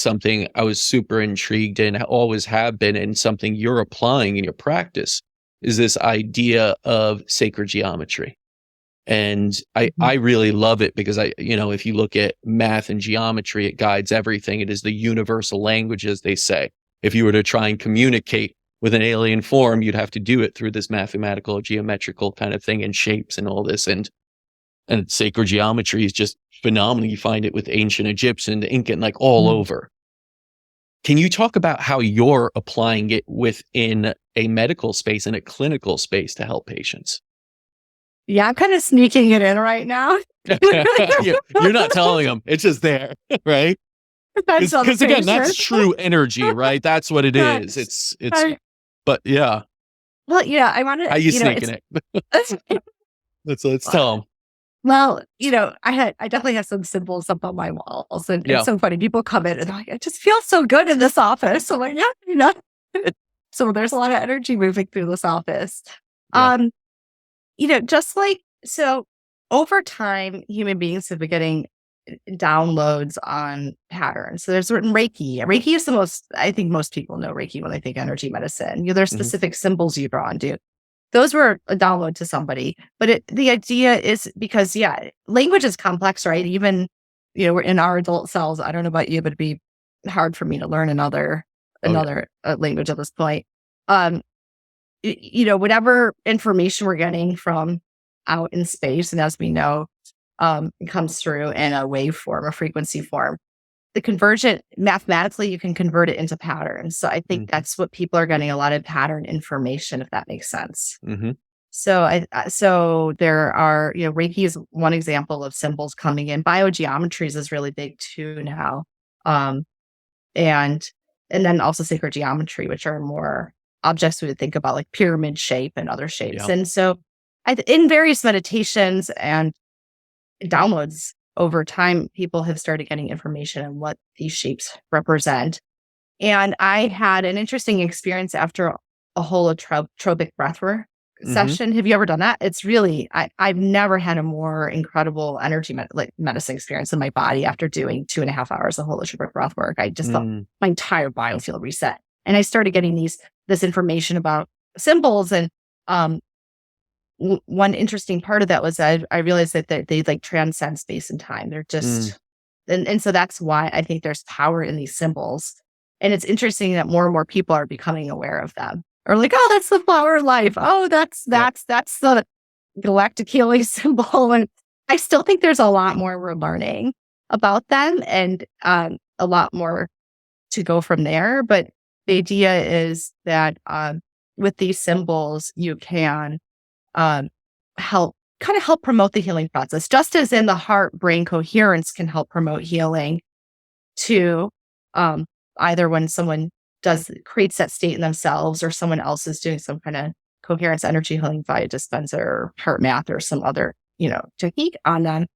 something I was super intrigued and always have been, and something you're applying in your practice, is this idea of sacred geometry. And I really love it because if you look at math and geometry, it guides everything. It is the universal language, as they say. If you were to try and communicate with an alien form, you'd have to do it through this mathematical, geometrical kind of thing, and shapes and all this. And sacred geometry is just phenomenal. You find it with ancient Egyptian, Incan, like all over. Can you talk about how you're applying it within a medical space and a clinical space to help patients? Yeah, I'm kind of sneaking it in right now. You're not telling them. It's just there, right? Because again, that's true energy, right? That's what it is. It's, but yeah. Well, yeah, I want to. How you sneaking it? Let's tell them. Well, I definitely have some symbols up on my walls, and it's so funny. People come in and they're like, "I just feel so good in this office." I'm like, yeah. So there's a lot of energy moving through this office. Yeah. Just like, so over time, human beings have been getting downloads on patterns. So there's certain Reiki. Reiki is the most, I think most people know Reiki when they think energy medicine. There's specific symbols you draw into. Those were a download to somebody. But the idea is because, language is complex, right? Even, we're in our adult selves. I don't know about you, but it'd be hard for me to learn another language at this point. Whatever information we're getting from out in space, and as we know, it comes through in a waveform, a frequency form. The conversion, mathematically, you can convert it into patterns. So I think that's what people are getting, a lot of pattern information, if that makes sense. So there are, Reiki is one example of symbols coming in. Biogeometries is really big too now. And then also sacred geometry, which are more objects we would think about, like pyramid shape and other shapes. And so in various meditations and downloads over time, people have started getting information on what these shapes represent. And I had an interesting experience after a holotropic breathwork session. Have you ever done that? It's really, I've never had a more incredible energy medicine experience in my body after doing 2.5 hours of holotropic breathwork. I just felt my entire biofield reset. And I started getting this information about symbols. And one interesting part of that was I realized that they like transcend space and time. They're just, and so that's why I think there's power in these symbols. And it's interesting that more and more people are becoming aware of them. Or like, oh, that's the flower of life. Oh, that's the galactic healing symbol. And I still think there's a lot more we're learning about them, and a lot more to go from there. But the idea is that with these symbols, you can help promote the healing process, just as in the heart-brain coherence can help promote healing to either when someone creates that state in themselves, or someone else is doing some kind of coherence energy healing via dispenser or heart math or some other, technique on them.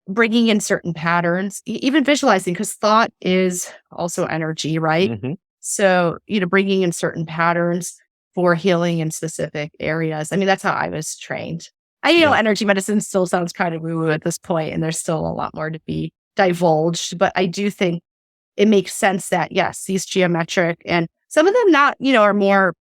Bringing in certain patterns, even visualizing, because thought is also energy, right? So, bringing in certain patterns for healing in specific areas. I mean, that's how I was trained. Energy medicine still sounds kind of woo-woo at this point, and there's still a lot more to be divulged. But I do think it makes sense that, yes, these geometric, and some of them not, are more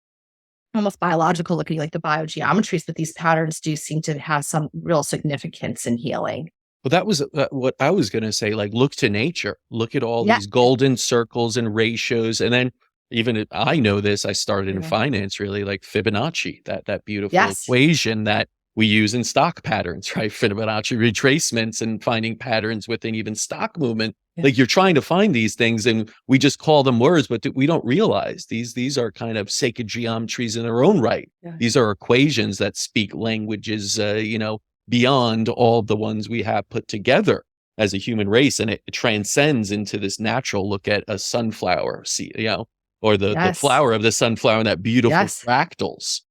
almost biological looking, like the biogeometries, but these patterns do seem to have some real significance in healing. Well, that was what I was going to say. Like, look to nature. Look at all these golden circles and ratios. And then even I know this, I started in finance, really, like Fibonacci, that beautiful equation that we use in stock patterns, right? Fibonacci retracements and finding patterns within even stock movement. Like, you're trying to find these things, and we just call them words, but we don't realize these are kind of sacred geometries in their own right. These are equations that speak languages, beyond all the ones we have put together as a human race. And it transcends into this natural look at a sunflower, or the flower of the sunflower, and that beautiful fractals.